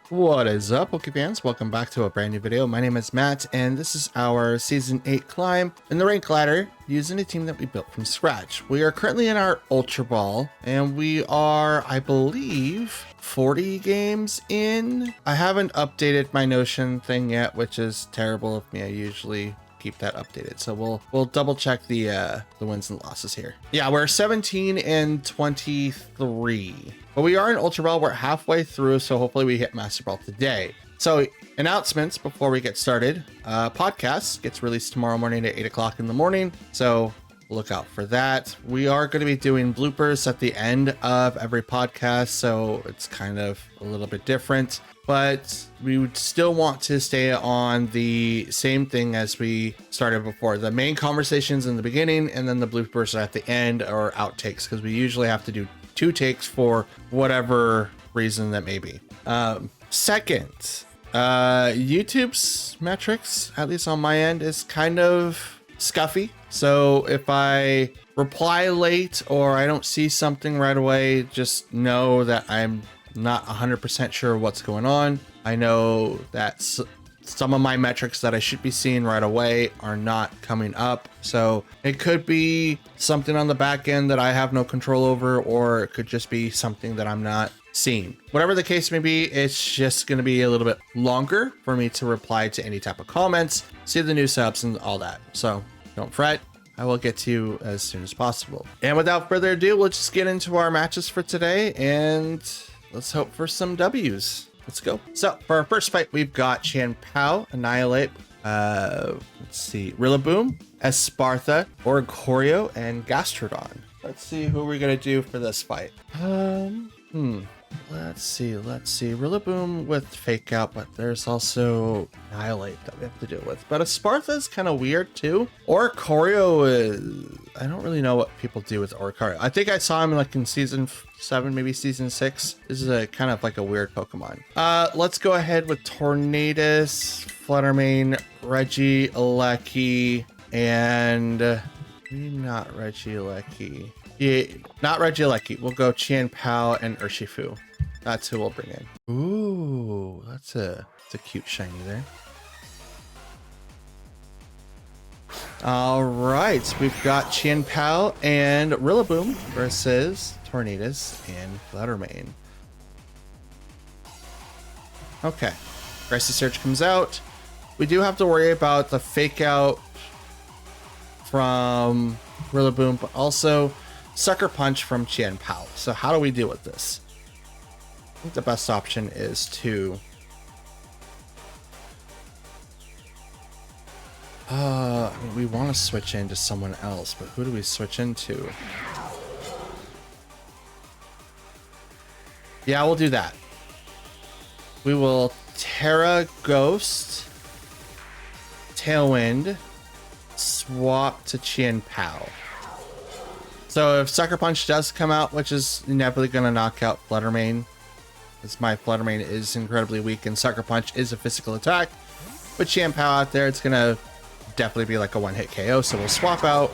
What is up, Poke fans? Welcome back to a brand new video. My name is Matt, and this is our Season 8 climb in the rank ladder using a team that we built from scratch. We are currently in our Ultra Ball, and we are, I believe, 40 games in. I haven't updated my Notion thing yet, which is terrible of me. I usually keep that updated, so we'll double check the wins and losses here. Yeah, we're 17 and 23. But we are in Ultra Ball. We're halfway through, so hopefully we hit Master Ball today. So announcements before we get started. Podcast gets released tomorrow morning at 8 o'clock in the morning, so look out for that. We are going to be doing bloopers at the end of every podcast, so it's kind of a little bit different. But we would still want to stay on the same thing as we started before. The main conversations in the beginning, and then the bloopers are at the end, or outtakes, because we usually have to do 2 takes for whatever reason that may be. Second, YouTube's metrics, at least on my end, is kind of scuffy. So if I reply late or I don't see something right away, just know that I'm not 100% sure what's going on. I know that some of my metrics that I should be seeing right away are not coming up. So it could be something on the back end that I have no control over, or it could just be something that I'm not seeing. Whatever the case may be, it's just going to be a little bit longer for me to reply to any type of comments, see the new subs and all that. So don't fret. I will get to you as soon as possible. And without further ado, we'll just get into our matches for today and let's hope for some W's. Let's go. So for our first fight, we've got Chien-Pao, Annihilate, let's see, Rillaboom, Espartha, Oricorio, and Gastrodon. Let's see who we're gonna do for this fight. Let's see. Rillaboom with Fake Out, but there's also Annihilate that we have to deal with. But Espartha is kind of weird too. Oricorio is, I don't really know what people do with Oricorio. I think I saw him like in season 7, maybe season 6. This is a kind of like a weird Pokemon. Let's go ahead with Tornadus, Fluttermane, Regieleki, and maybe not Regieleki. Yeah, not Regieleki. We'll go Chien-Pao and Urshifu. That's who we'll bring in. Ooh, that's a cute shiny there. All right, we've got Chien-Pao and Rillaboom versus Tornadus and Fluttermane. Okay, Aggressive Surge comes out. We do have to worry about the Fake Out from Rillaboom, but also Sucker Punch from Chien-Pao. So how do we deal with this? I think the best option is to I mean, we want to switch into someone else, but who do we switch into? Yeah, we'll do that. We will Terra Ghost, Tailwind, swap to Chien-Pao. So if Sucker Punch does come out, which is inevitably going to knock out Fluttermane, because my Fluttermane is incredibly weak and Sucker Punch is a physical attack, but Chien-Pao out there, it's going to definitely be like a one-hit KO. So we'll swap out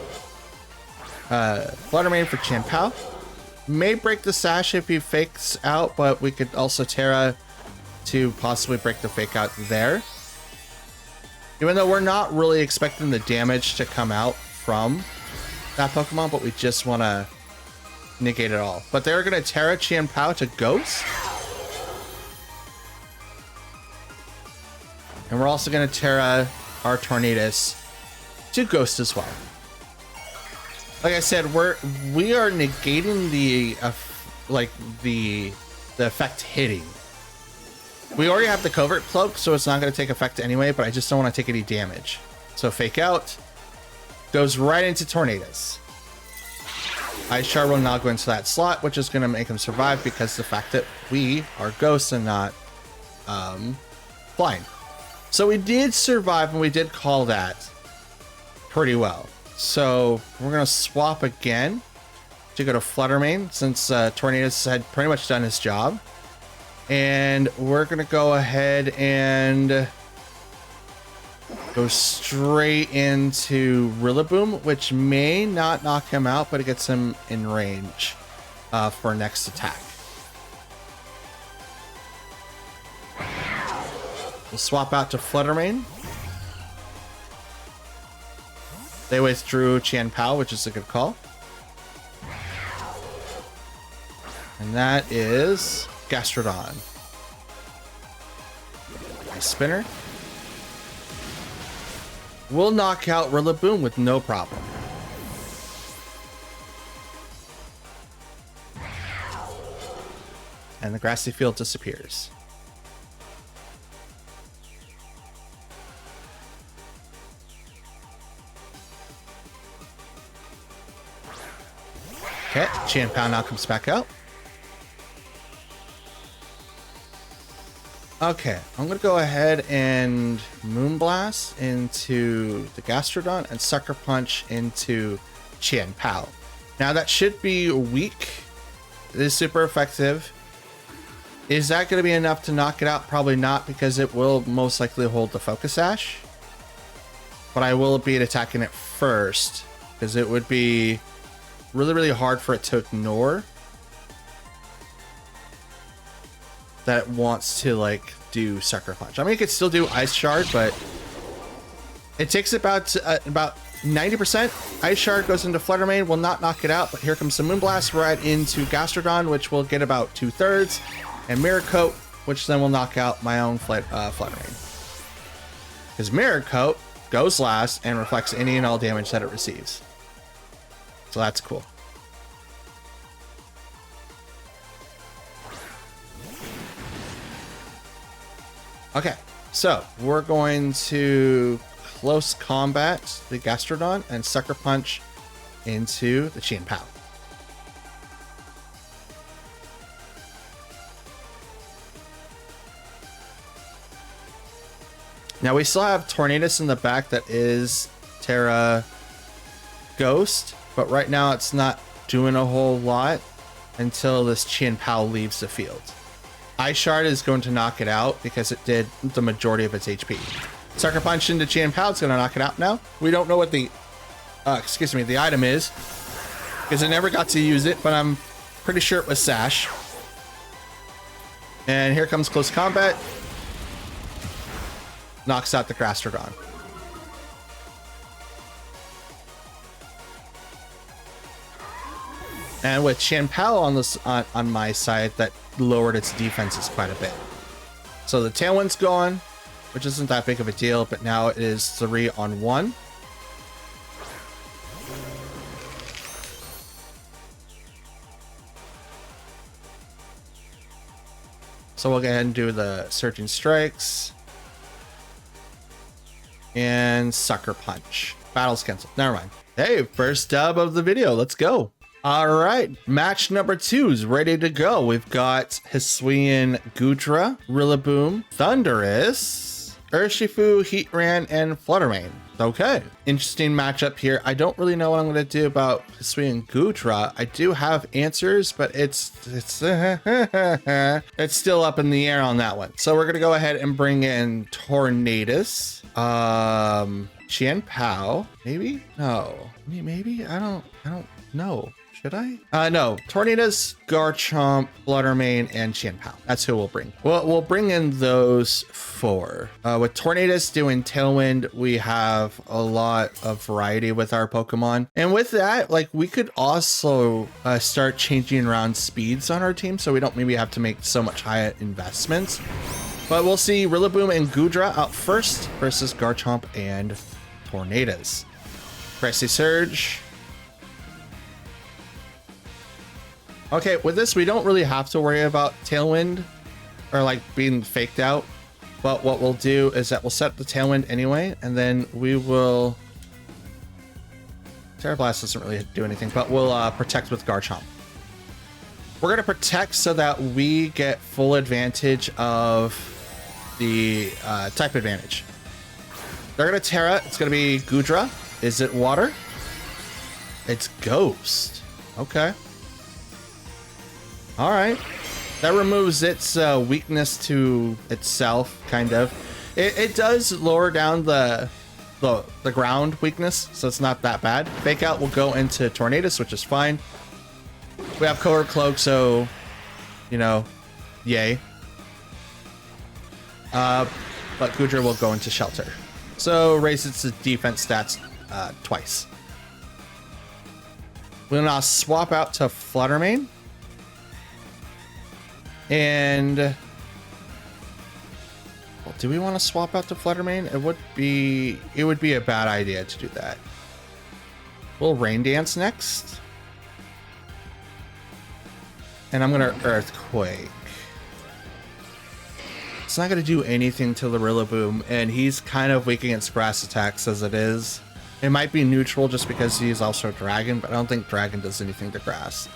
Fluttermane for Chien-Pao. May break the Sash if he fakes out, but we could also Terra to possibly break the Fake Out there. Even though we're not really expecting the damage to come out from that Pokemon, but we just want to negate it all. But they're going to Terra Chien-Pao to Ghost. And we're also going to Terra our Tornadus to Ghost as well. Like I said, we are negating the the effect hitting. We already have the Covert Cloak, so it's not going to take effect anyway, but I just don't want to take any damage. So Fake Out goes right into Tornadus. Ice Shard will now go into that slot, which is going to make him survive because the fact that we are ghosts and not flying. So we did survive, and we did call that pretty well. So we're going to swap again to go to Fluttermane, since Tornadus had pretty much done his job. And we're going to go ahead and go straight into Rillaboom, which may not knock him out, but it gets him in range for next attack. We'll swap out to Fluttermane. They withdrew Chien-Pao, which is a good call. And that is Gastrodon. Nice spinner. We'll knock out Rillaboom with no problem. And the grassy field disappears. Okay, Chien-Pao now comes back out. Okay, I'm gonna go ahead and Moonblast into the Gastrodon and Sucker Punch into Chien-Pao. Now that should be weak. It is super effective. Is that going to be enough to knock it out? Probably not, because it will most likely hold the Focus Sash. But I will be attacking it first, because it would be really, really hard for it to ignore that it wants to, like, do Sucker Punch. I mean, it could still do Ice Shard, but it takes about 90%. Ice Shard goes into Fluttermane, will not knock it out, but here comes the Moonblast right into Gastrodon, which will get about 2/3. And Mirror Coat, which then will knock out my own Fluttermane. Because Mirror Coat goes last and reflects any and all damage that it receives. So that's cool. Okay, so we're going to close combat the Gastrodon and Sucker Punch into the Chien-Pao. Now we still have Tornadus in the back that is Terra Ghost, but right now it's not doing a whole lot until this Chien-Pao leaves the field. Ice Shard is going to knock it out because it did the majority of its HP. Sucker Punch into Chien-Pao is going to knock it out now. We don't know what the the item is, because I never got to use it, but I'm pretty sure it was Sash. And here comes close combat. Knocks out the Gastrodon. And with Chien-Pao on this on my side, that lowered its defenses quite a bit. So the Tailwind's gone, which isn't that big of a deal, but now it is 3-on-1. So we'll go ahead and do the Surging Strikes. And Sucker Punch. Battle's canceled. Never mind. Hey, first dub of the video. Let's go. All right. Match number 2 is ready to go. We've got Hisuian Goodra, Rillaboom, Thundurus, Urshifu, Heatran, and Fluttermane. Okay. Interesting matchup here. I don't really know what I'm going to do about Hisuian Goodra. I do have answers, but it's it's still up in the air on that one. So we're going to go ahead and bring in Tornadus. Chien-Pao, maybe? No. Maybe? I don't know. Should I? No. Tornadus, Garchomp, Fluttermane, and Chien-Pao. That's who we'll bring. Well, we'll bring in those 4. With Tornadus doing Tailwind, we have a lot of variety with our Pokemon. And with that, like, we could also start changing around speeds on our team, so we don't maybe have to make so much high investments. But we'll see Rillaboom and Goodra out first versus Garchomp and Tornadus. Pressy Surge. Okay, with this, we don't really have to worry about Tailwind or like being faked out. But what we'll do is that we'll set the Tailwind anyway, and then we will... Terra Blast doesn't really do anything, but we'll protect with Garchomp. We're going to protect so that we get full advantage of the type advantage. They're going to Terra. It's going to be Goodra. Is it Water? It's Ghost. Okay. All right. That removes its weakness to itself, kind of. It does lower down the ground weakness, so it's not that bad. Fake Out will go into Tornadus, which is fine. We have Color Cloak, so, you know, yay. But but Goodra will go into shelter. So raise its defense stats twice. We're gonna swap out to Fluttermane. And well, do we want to swap out to Fluttermane? It would be a bad idea to do that. We'll Rain Dance next. And I'm gonna Earthquake. It's not gonna do anything to the Rillaboom, and he's kind of weak against grass attacks as it is. It might be neutral just because he's also a dragon, but I don't think dragon does anything to grass.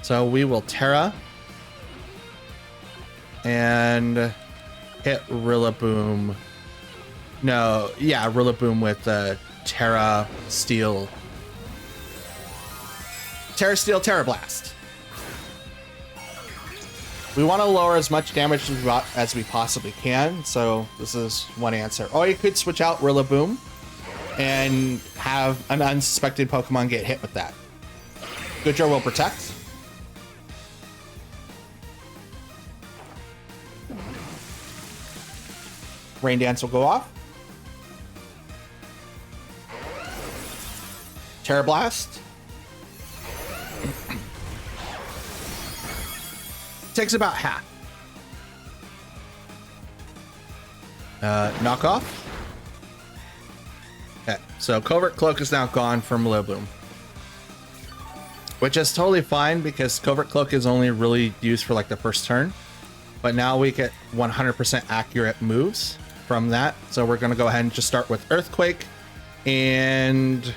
So we will Terra and hit Rillaboom. No, yeah, Rillaboom with Terra Steel. Terra Steel, Terra Blast. We want to lower as much damage as we possibly can, so this is one answer. Or you could switch out Rillaboom and have an unsuspected Pokemon get hit with that. Goodra will protect. Rain Dance will go off. Terra Blast. Takes about half. Knock off. Okay, so Covert Cloak is now gone from Rillaboom, which is totally fine because Covert Cloak is only really used for like the first turn, but now we get 100% accurate moves from that. So we're going to go ahead and just start with Earthquake and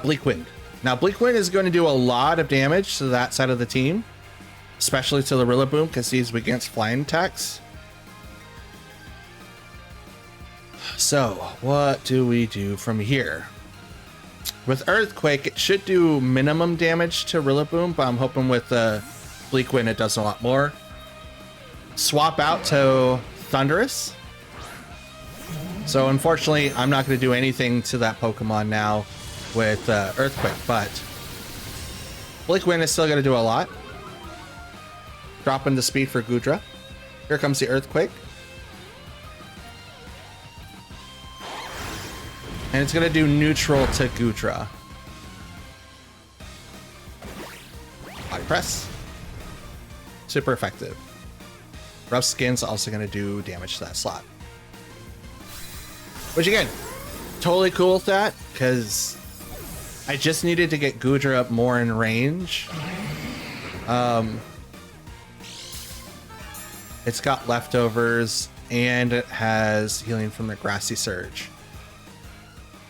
Bleak Wind. Now Bleak Wind is going to do a lot of damage to that side of the team, especially to the Rillaboom because he's weak against flying attacks. So what do we do from here? With Earthquake, it should do minimum damage to Rillaboom, but I'm hoping with Bleak Wind it does a lot more. Swap out to Thunderous. So unfortunately, I'm not going to do anything to that Pokemon now with Earthquake, but Bleak Wind is still going to do a lot. Dropping the speed for Goodra. Here comes the Earthquake. And it's going to do neutral to Goodra. Body Press. Super effective. Rough Skin's also going to do damage to that slot. Which again, totally cool with that, because I just needed to get Goodra up more in range. It's got leftovers, and it has healing from the Grassy Surge.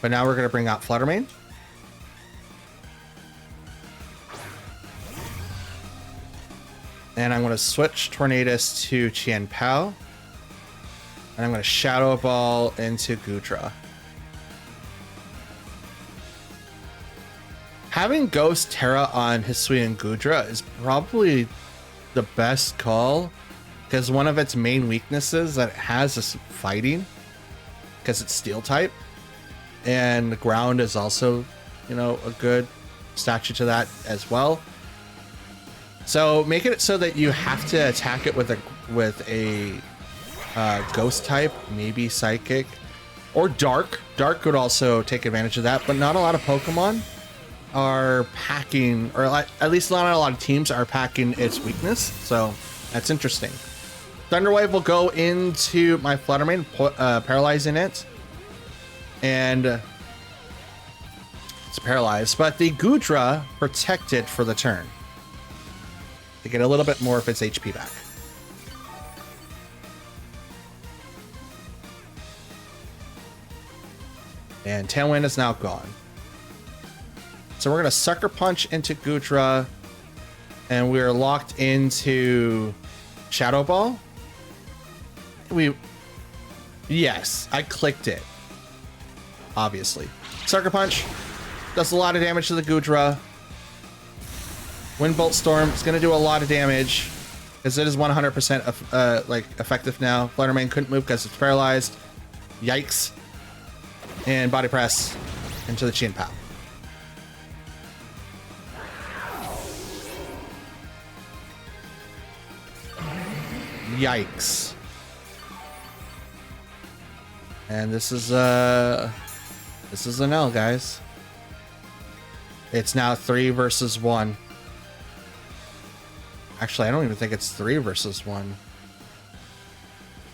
But now we're going to bring out Fluttermane. And I'm going to switch Tornadus to Qianpao. And I'm going to Shadow Ball into Goodra. Having Ghost Terra on Hisui and Goodra is probably the best call, because one of its main weaknesses that it has is fighting, because it's Steel type. And the ground is also, you know, a good statue to that as well. So make it so that you have to attack it with a ghost type, maybe psychic or dark. Dark could also take advantage of that, but not a lot of Pokemon are packing, or at least not a lot of teams are packing its weakness. So that's interesting. Thunderwave will go into my Fluttermane, paralyzing it. And it's paralyzed, but the Goodra protected for the turn to get a little bit more of its HP back. And Tailwind is now gone. So we're going to Sucker Punch into Goodra, and we're locked into Shadow Ball. Yes, I clicked it. Obviously. Sucker Punch does a lot of damage to the Goodra. Wind Bolt Storm is going to do a lot of damage because it is 100% like effective now. Fluttermane couldn't move because it's paralyzed. Yikes. And Body Press into the Qianpao. Yikes. And this is an L, guys. It's now 3 versus 1. Actually, I don't even think it's 3 versus 1.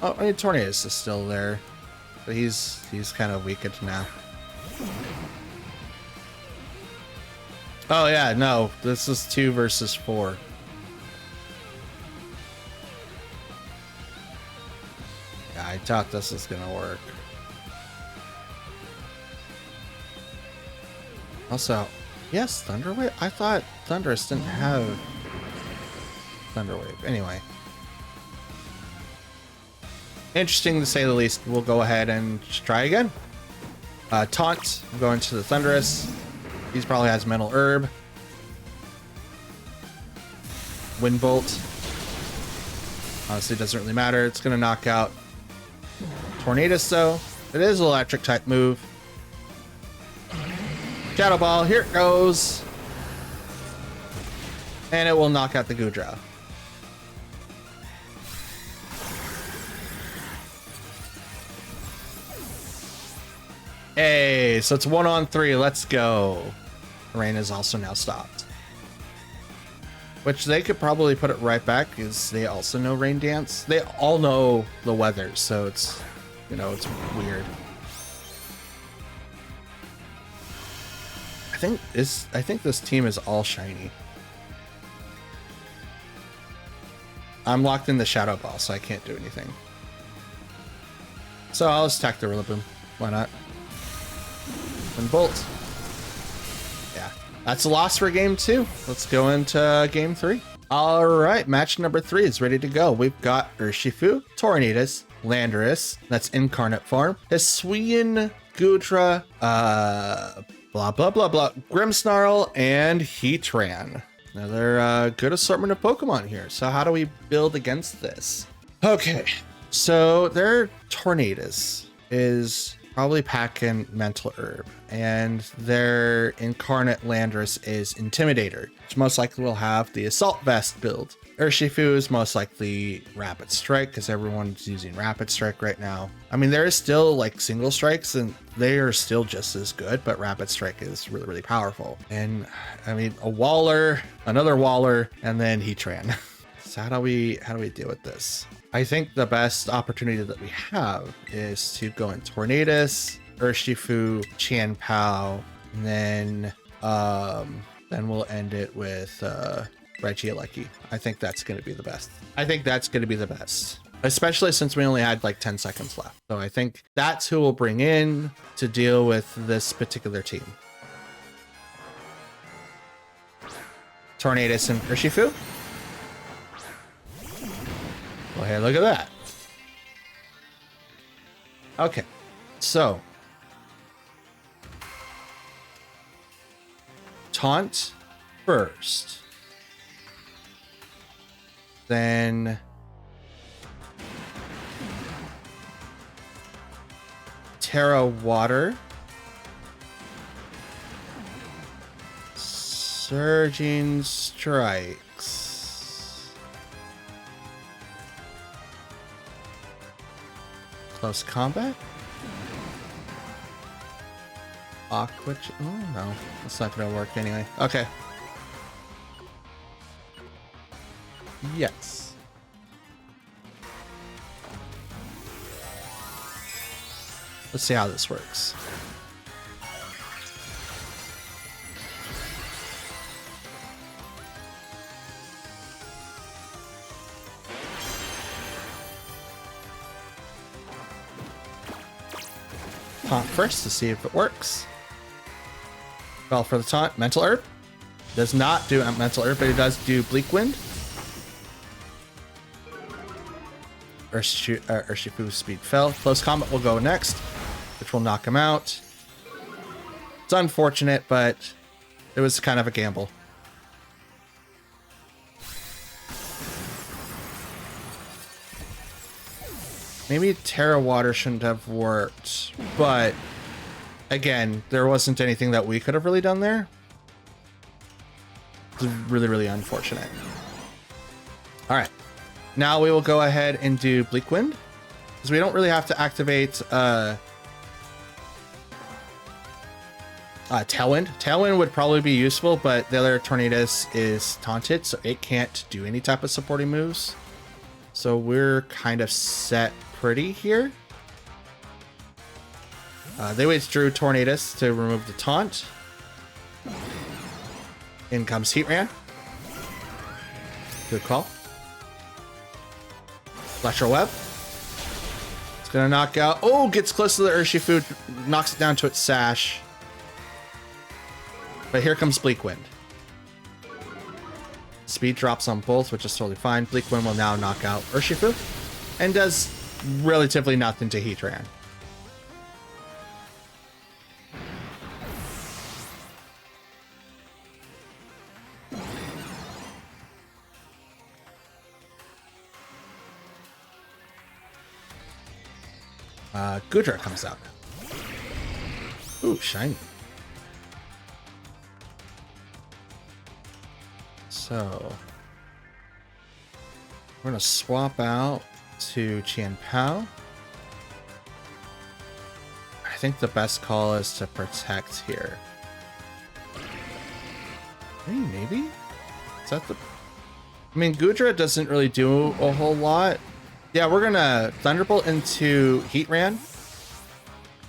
Oh, I mean, Tornadus is still there, but he's kind of weakened now. Oh yeah, no, this is 2 versus 4. Yeah, I thought this was gonna work. Also, yes, Thunderwave? I thought Thundurus didn't have Thunderwave. Anyway. Interesting to say the least. We'll go ahead and try again. Taunt, I'm going to the Thundurus. He probably has Mental Herb. Wind Bolt. Honestly, doesn't really matter. It's going to knock out Tornadus, though. It is an electric type move. Shadow Ball, here it goes. And it will knock out the Goodra. Hey, so it's 1-on-3. Let's go. Rain is also now stopped. Which they could probably put it right back because they also know Rain Dance. They all know the weather, so it's, you know, it's weird. I think this team is all shiny. I'm locked in the Shadow Ball, so I can't do anything. So I'll just attack the Rillaboom. Why not? And Bolt. Yeah, that's a loss for game 2. Let's go into game 3. All right, match number 3 is ready to go. We've got Urshifu, Tornadus, Landorus, that's incarnate form, Hisuian, Goodra, blah, blah, blah, blah, Grimmsnarl, and Heatran. Another good assortment of Pokemon here. So how do we build against this? Okay, so their Tornadus is probably packing Mental Herb, and their incarnate Landorus is Intimidator, which most likely will have the Assault Vest build. Urshifu is most likely Rapid Strike because everyone's using Rapid Strike right now. I mean, there is still like single strikes and they are still just as good, but Rapid Strike is really, really powerful. And I mean, a Waller, another Waller, and then Heatran. So how do we deal with this? I think the best opportunity that we have is to go in Tornadus, Urshifu, Chanpao, and then we'll end it with Regieleki. I think that's going to be the best. Especially since we only had like 10 seconds left. So I think that's who we'll bring in to deal with this particular team. Tornadus and Urshifu. Well, hey, look at that. Okay, so Taunt first, then Terra Water, Surging Strikes, Close Combat, Aqua. Oh no, that's not gonna work anyway. Okay. Yes. Let's see how this works. Taunt first to see if it works. Well, for the taunt, Mental Herb. Does not do Mental Herb, but it does do Bleak Wind. Urshifu's speed fell. Close Combat will go next, which will knock him out. It's unfortunate, but it was kind of a gamble. Maybe Terra Water shouldn't have worked, but again, there wasn't anything that we could have really done there. It's really, really unfortunate. All right, now we will go ahead and do Bleak Wind, because we don't really have to activate Tailwind. Tailwind would probably be useful, but the other Tornadus is taunted, so it can't do any type of supporting moves. So we're kind of set pretty here. They withdrew Tornadus to remove the taunt. In comes Heatran. Good call. Electro Web. It's gonna knock out. Oh, gets close to the Urshifu, knocks it down to its sash. But here comes Bleak Wind. Speed drops on both, which is totally fine. Bleak Wind will now knock out Urshifu and does relatively nothing to Heatran. Goodra comes out. Ooh, shiny. So we're gonna swap out to Qianpao. I think the best call is to protect here. Hey, maybe? Is that the... I mean, Goodra doesn't really do a whole lot. Yeah, we're gonna Thunderbolt into Heatran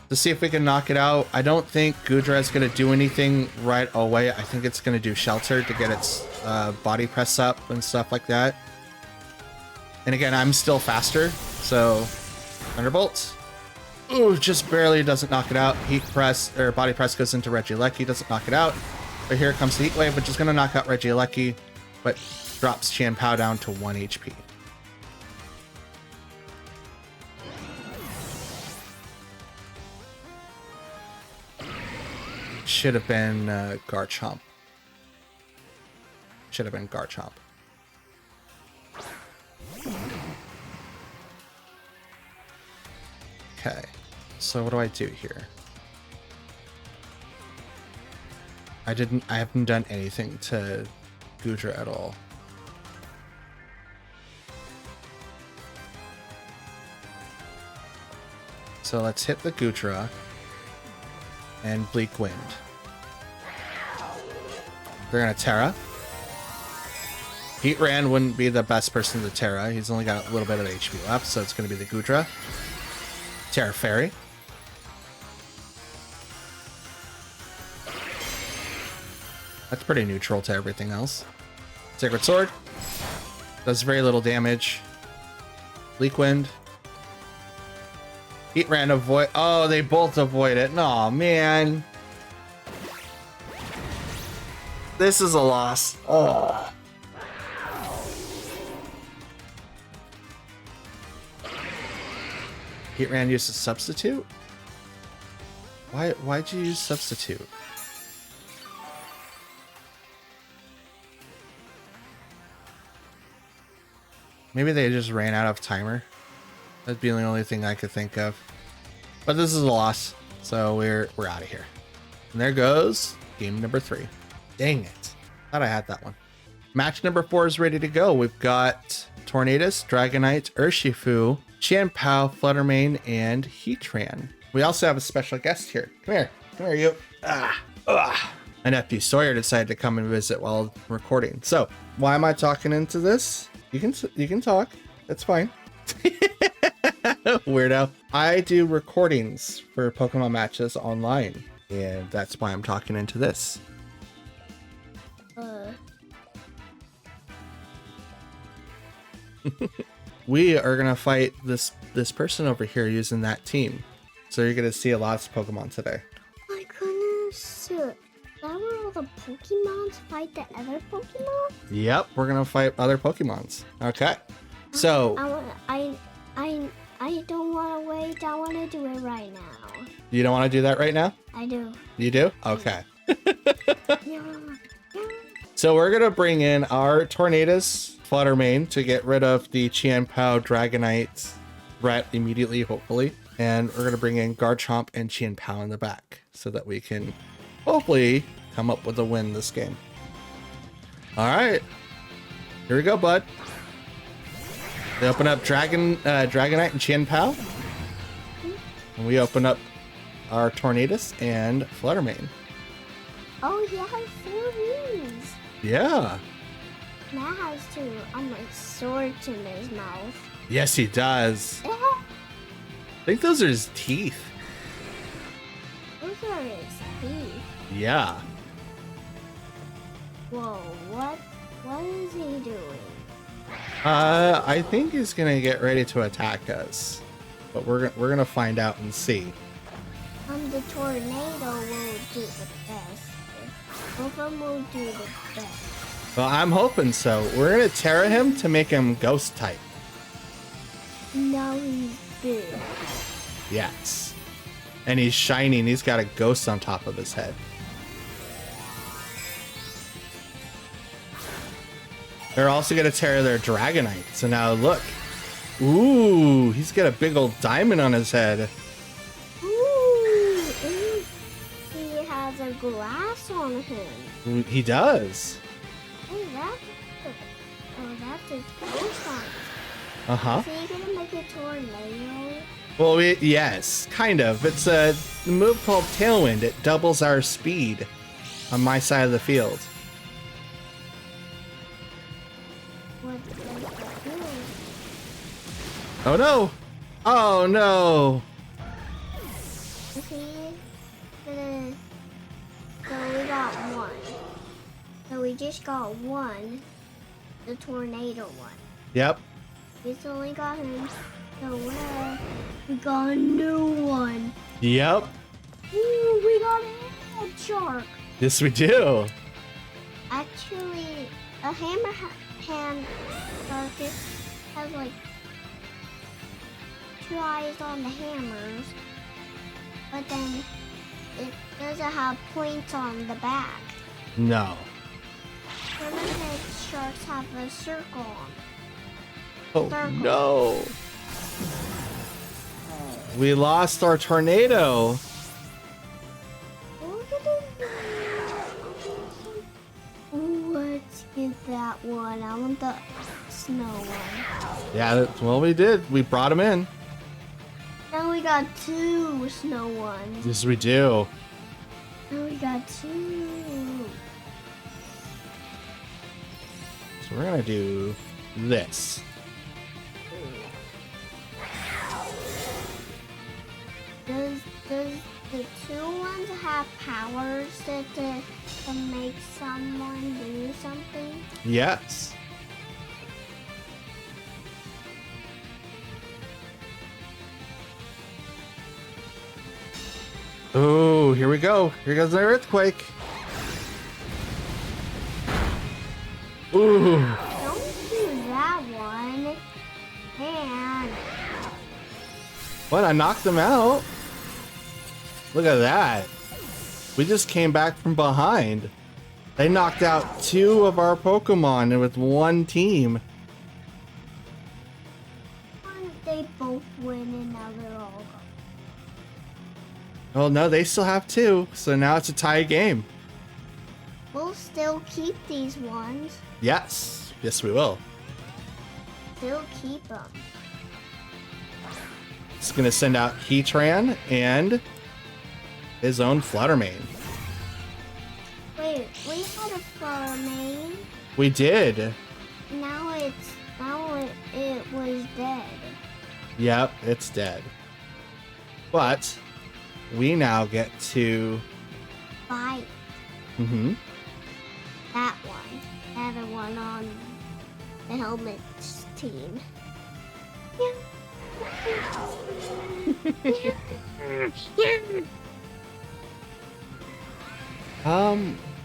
to see if we can knock it out. I don't think Goodra is gonna do anything right away. I think it's gonna do Shelter to get its body press up and stuff like that. And again, I'm still faster, so Thunderbolt. Ooh, just barely doesn't knock it out. Heat Press, or Body Press goes into Regieleki, doesn't knock it out. But here comes the Heat Wave, which is gonna knock out Regieleki, but drops Qianpao down to 1 HP. Should have been Garchomp. Should have been Garchomp. Okay, so what do I do here? I haven't done anything to Goodra at all. So let's hit the Goodra and Bleak Wind. They're gonna Terra. Heatran wouldn't be the best person to Terra. He's only got a little bit of HP left, so it's gonna be the Goodra. Terra Fairy. That's pretty neutral to everything else. Sacred Sword. Does very little damage. Bleak Wind. Heatran avoid. Oh, they both avoid it. Aw, man. This is a loss. Oh. Heatran uses Substitute? Why'd you use Substitute? Maybe they just ran out of timer. That'd be the only thing I could think of. But this is a loss, so we're out of here. And there goes game number 3. Dang it. Thought I had that one. Match number 4 is ready to go. We've got Tornadus, Dragonite, Urshifu, Qianpao, Fluttermane, and Heatran. We also have a special guest here. Come here. Come here, you. And FP Sawyer decided to come and visit while recording. So, why am I talking into this? You can talk. That's fine. Weirdo. I do recordings for Pokemon matches online, and that's why I'm talking into this. We are gonna fight this person over here using that team, so you're gonna see a lot of Pokemon today. My goodness, that where all the Pokemons fight the other Pokemon? Yep, we're gonna fight other Pokemons. Okay, so I don't want to wait. I want to do it right now. You don't want to do that right now? I do. You do? Okay. Yeah. So we're gonna bring in our Tornadus, Fluttermane to get rid of the Qianpao Dragonite threat immediately, hopefully. And we're gonna bring in Garchomp and Qianpao in the back so that we can hopefully come up with a win this game. All right, here we go, bud. They open up Dragonite and Qianpao, and we open up our Tornadus and Fluttermane. Oh, he has 4 wings. Yeah. Matt has 2. I'm like swords in his mouth. Yes, he does. I think those are his teeth. Those are his teeth. Yeah. Whoa, what is he doing? I think he's gonna get ready to attack us, but we're gonna find out and see. The tornado will do the best. Both of them will do the best. Well, I'm hoping so. We're gonna Terra him to make him ghost type. Now he's big. Yes. And he's shiny and he's got a ghost on top of his head. They're also gonna Terra their Dragonite. So now look. Ooh, he's got a big old diamond on his head. Ooh, and he has a glass on him. He does. Hey, that's a ghost on it. Uh-huh. Is he gonna make a tornado? Well, yes, kind of. It's a move called Tailwind. It doubles our speed on my side of the field. What does that do? Oh no! Oh no! Okay, so we got 1. So we just got 1, the tornado one. Yep. We only got him. So we got a new one. Yep. Ooh, we got a head shark. Yes, we do. Actually, a hand shark has like 2 eyes on the hammers, but then it doesn't have points on the back. No. Permanent sharks have a circle on. Oh Circle. no. We lost our tornado. Look at it. Let's get that one. I want the snow one. Yeah, well, we did. We brought him in. Now we got 2 snow ones. Yes, we do. Now we got 2. So we're gonna do this. Does the 2 ones have powers to make someone do something? Yes. Oh, here we go. Here goes the earthquake. Ooh. Don't do that one. And What? I knocked them out. Look at that. We just came back from behind. They knocked out 2 of our Pokemon with 1 team. they both win and now they're all gone. Well, no, they still have 2, so now it's a tie game. We'll still keep these ones. Yes. Yes, we will. Still keep them. It's gonna send out Heatran and his own Fluttermane. Wait, we had a Fluttermane. We did. Now it was dead. Yep, it's dead. But we now get to Fight that one. That other one on the helmet's team.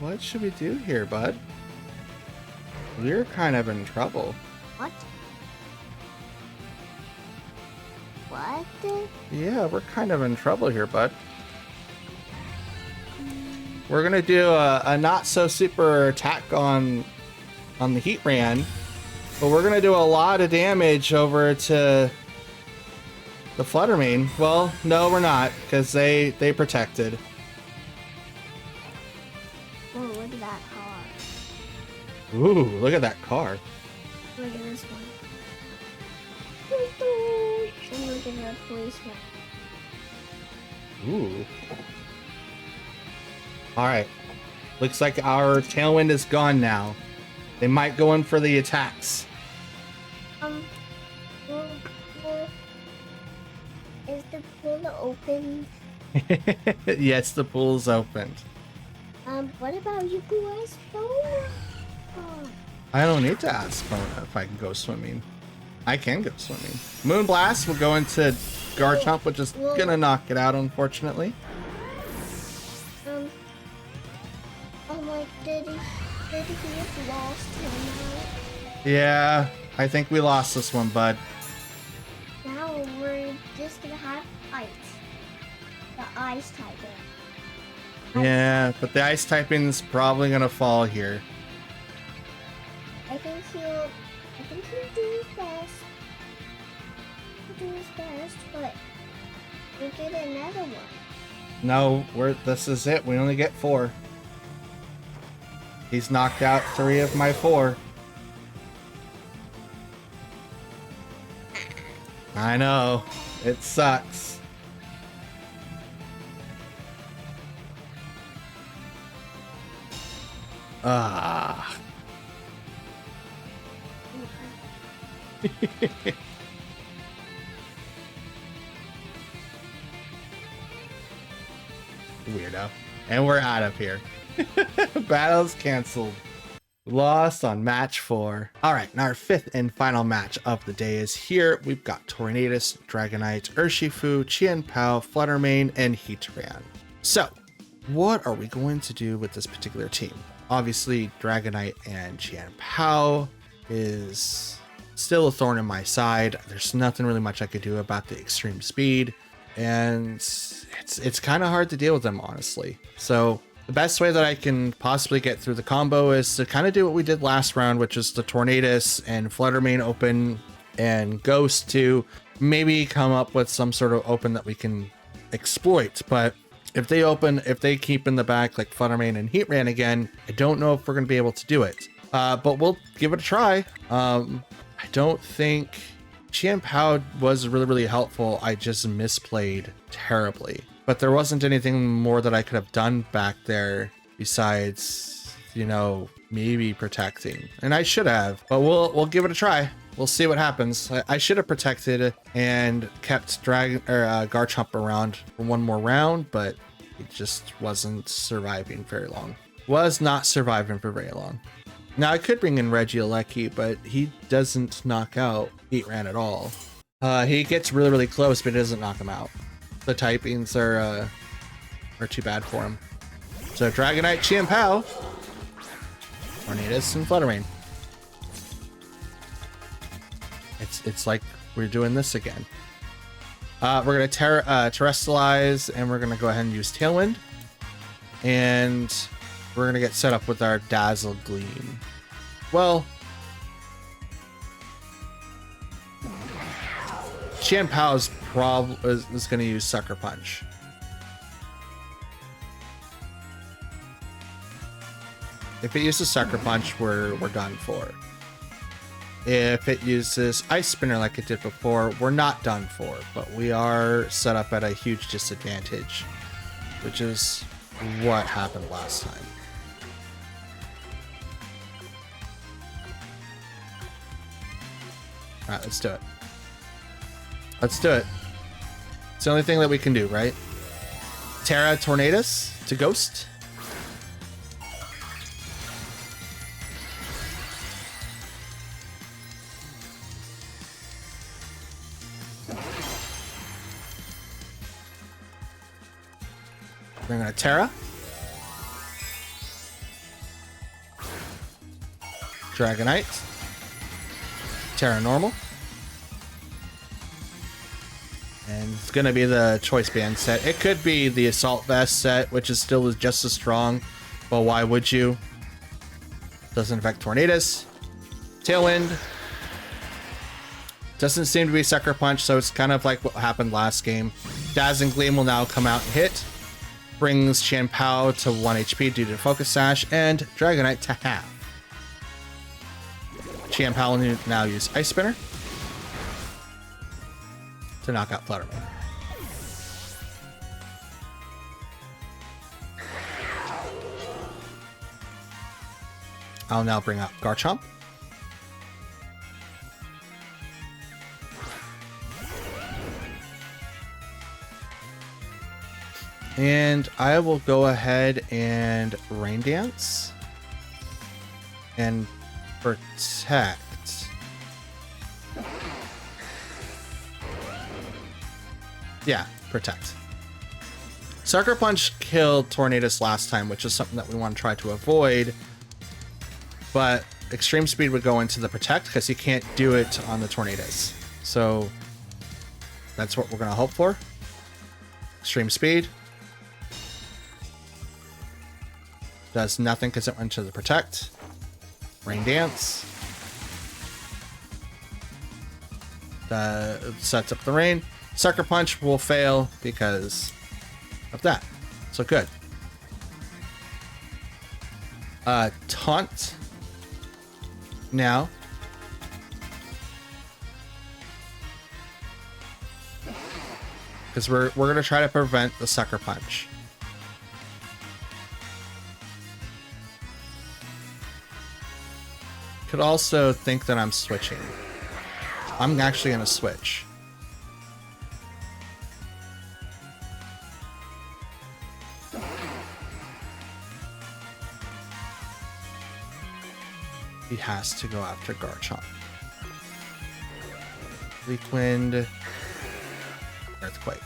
What should we do here, bud? We're kind of in trouble. What? What? Yeah, we're kind of in trouble here, bud. We're gonna do a not so super attack on the Heatran, but we're gonna do a lot of damage over to the Fluttermane. Well, no, we're not, because they protected. Whoa, look at that car. Ooh, look at that car. Look at this one. And look at the policeman. Ooh. All right. Looks like our Tailwind is gone now. They might go in for the attacks. Well, is the pool open? Yes, the pool's opened. What about you guys? Oh. I don't need to ask Mona if I can go swimming. I can go swimming. Moonblast will go into Garchomp, which is gonna knock it out, unfortunately. Like, did he have lost him out? Yeah, I think we lost this one, bud. Now we're just gonna have ice. The ice typing. Yeah, but the ice typing is probably gonna fall here. I think he'll do his best. But we get another one. No, this is it. We only get 4. He's knocked out 3 of my 4. I know. It sucks. Ah. Weirdo. And we're out of here. Battle's canceled. Lost on match 4. All right, now our 5th and final match of the day is here. We've got Tornadus, Dragonite, Urshifu, Qianpao, Fluttermane, and Heatran. So, what are we going to do with this particular team? Obviously, Dragonite and Qianpao is still a thorn in my side. There's nothing really much I could do about the extreme speed, and it's kind of hard to deal with them, honestly. So the best way that I can possibly get through the combo is to kind of do what we did last round, which is the Tornadus and Fluttermane open and Ghost to maybe come up with some sort of open that we can exploit. But if they keep in the back like Fluttermane and Heatran again, I don't know if we're going to be able to do it. But we'll give it a try. I don't think Qianpao was really, really helpful. I just misplayed terribly. But there wasn't anything more that I could have done back there besides, you know, maybe protecting. And I should have, but we'll give it a try. We'll see what happens. I should have protected and kept Garchomp around for one more round, but it just wasn't surviving very long. Was not surviving for very long. Now I could bring in Regieleki, but he doesn't knock out Heatran at all. He gets really, really close, but it doesn't knock him out. The typings are too bad for him. So Dragonite, Qianpao, Tornadus, and Fluttermane. It's like we're doing this again. We're gonna terrestrialize, and we're gonna go ahead and use Tailwind, and we're gonna get set up with our Dazzle Gleam. Well, Qianpao's is going to use Sucker Punch. If it uses Sucker Punch, we're done for. If it uses Ice Spinner like it did before, we're not done for, but we are set up at a huge disadvantage, which is what happened last time. All right, let's do it. Let's do it. It's the only thing that we can do, right? Terra Tornadus to Ghost. We're gonna Terra. Dragonite. Terra Normal. And it's going to be the Choice Band set. It could be the Assault Vest set, which is still just as strong. But why would you? Doesn't affect Tornadus. Tailwind. Doesn't seem to be Sucker Punch, so it's kind of like what happened last game. Dazzling Gleam will now come out and hit. Brings Qianpao to 1 HP due to Focus Sash, and Dragonite to half. Qianpao will now use Ice Spinner to knock out Fluttermane. I'll now bring out Garchomp. And I will go ahead and Rain Dance and protect. Yeah, protect. Sucker Punch killed Tornadus last time, which is something that we want to try to avoid. But Extreme Speed would go into the protect because he can't do it on the Tornadus. So that's what we're going to hope for. Extreme Speed. Does nothing because it went to the protect. Rain Dance. Sets up the rain. Sucker Punch will fail because of that. So good. Taunt. Now. Because we're going to try to prevent the Sucker Punch. Could also think that I'm switching. I'm actually going to switch. He has to go after Garchomp. Leak Wind. Earthquake.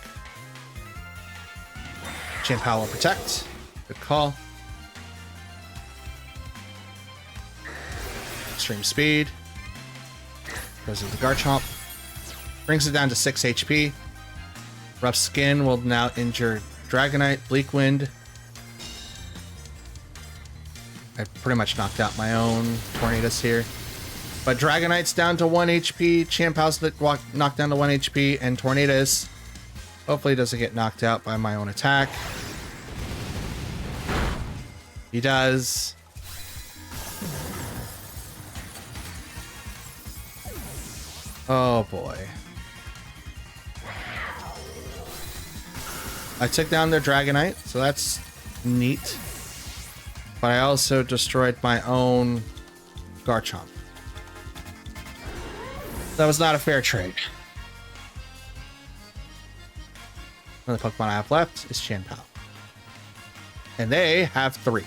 Chien-Pao will protect. Good call. Extreme Speed. Goes into Garchomp. Brings it down to 6 HP. Rough Skin will now injure Dragonite. Bleak Wind. I pretty much knocked out my own Tornadus here. But Dragonite's down to 1 HP. Chien-Pao's knocked down to 1 HP. And Tornadus hopefully doesn't get knocked out by my own attack. He does. Oh boy. I took down their Dragonite, so that's neat. But I also destroyed my own Garchomp. That was not a fair trade. Another Pokemon I have left is Chien-Pao. And they have 3.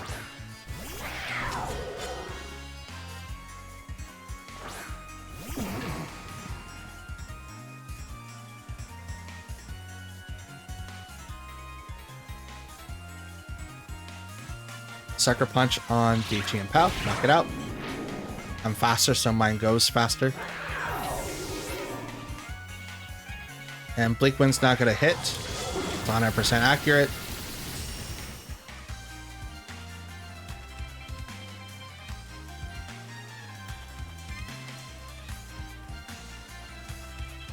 Sucker Punch on the Chien-Pao. Knock it out. I'm faster, so mine goes faster. And Bleak Wind's not going to hit. It's 100% accurate.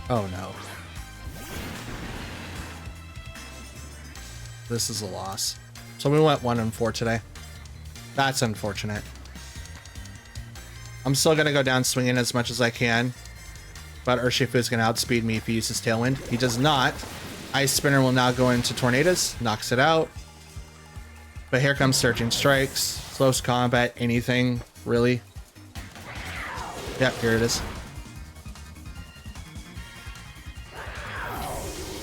Oh no. This is a loss. So we went 1-4 today. That's unfortunate. I'm still going to go down swinging as much as I can. But Urshifu is going to outspeed me if he uses Tailwind. He does not. Ice Spinner will now go into Tornadus. Knocks it out. But here comes Surging Strikes. Close combat. Anything, really. Yep, here it is.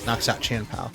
Knocks out Chien-Pao.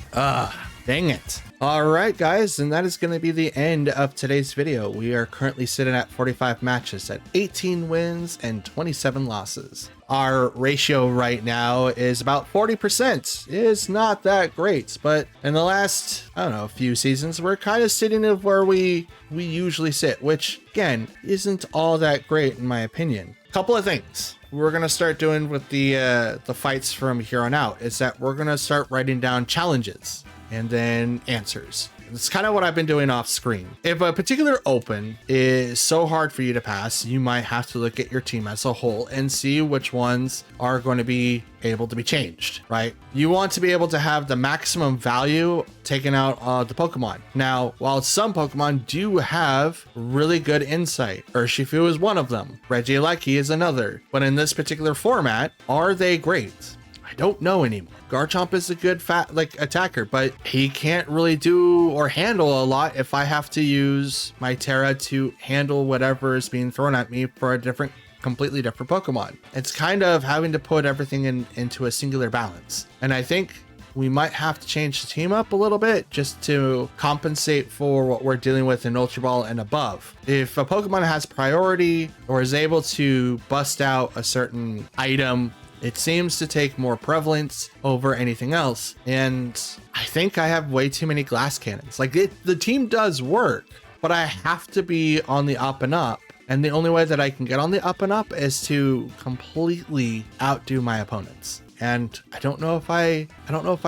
Dang it. All right, guys, and that is going to be the end of today's video. We are currently sitting at 45 matches at 18 wins and 27 losses. Our ratio right now is about 40%. It's not that great, but in the last, I don't know, few seasons, we're kind of sitting at where we usually sit, which, again, isn't all that great in my opinion. Couple of things we're going to start doing with the fights from here on out is that we're going to start writing down challenges and then answers. It's kind of what I've been doing off screen. If a particular open is so hard for you to pass, you might have to look at your team as a whole and see which ones are going to be able to be changed, right? You want to be able to have the maximum value taken out of the Pokemon. Now, while some Pokemon do have really good insight, Urshifu is one of them, Regieleki is another, but in this particular format, are they great? I don't know anymore. Garchomp is a good attacker, but he can't really do or handle a lot if I have to use my Terra to handle whatever is being thrown at me for a completely different Pokemon. It's kind of having to put everything into a singular balance. And I think we might have to change the team up a little bit just to compensate for what we're dealing with in Ultra Ball and above. If a Pokemon has priority or is able to bust out a certain item, it seems to take more prevalence over anything else. And I think I have way too many glass cannons. Like the team does work, but I have to be on the up and up. And the only way that I can get on the up and up is to completely outdo my opponents. And I don't know if I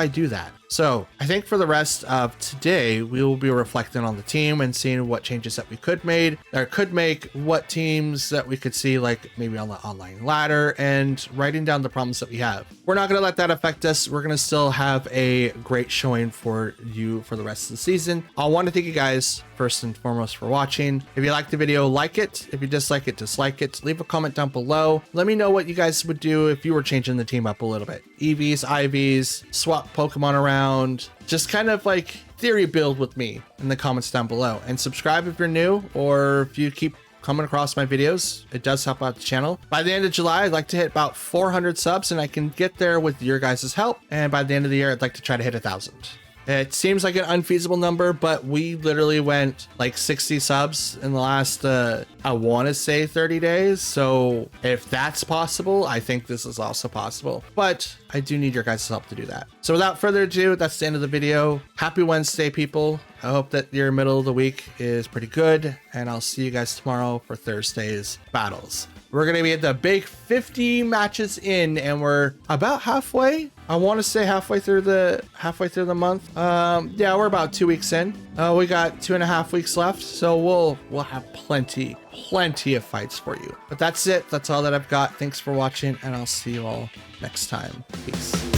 do that. So I think for the rest of today, we will be reflecting on the team and seeing what changes that we could make, what teams that we could see, like maybe on the online ladder, and writing down the problems that we have. We're not going to let that affect us. We're going to still have a great showing for you for the rest of the season. I want to thank you guys first and foremost for watching. If you liked the video, like it. If you dislike it, dislike it. Leave a comment down below. Let me know what you guys would do if you were changing the team up a little bit. EVs, IVs, swap Pokemon around, just kind of like theory build with me in the comments down below, and subscribe if you're new, or if you keep coming across my videos, it does help out the channel. By the end of July, I'd like to hit about 400 subs, and I can get there with your guys' help. And by the end of the year, I'd like to try to hit 1,000. It seems like an unfeasible number, but we literally went like 60 subs in the last, I want to say 30 days. So if that's possible, I think this is also possible, but I do need your guys' help to do that. So without further ado, that's the end of the video. Happy Wednesday, people. I hope that your middle of the week is pretty good, and I'll see you guys tomorrow for Thursday's battles. We're going to be at the big 50 matches in, and we're about halfway. I want to say halfway through the month. Yeah, we're about 2 weeks in. We got 2.5 weeks left, so we'll have plenty of fights for you. But that's it. That's all that I've got. Thanks for watching, and I'll see you all next time. Peace.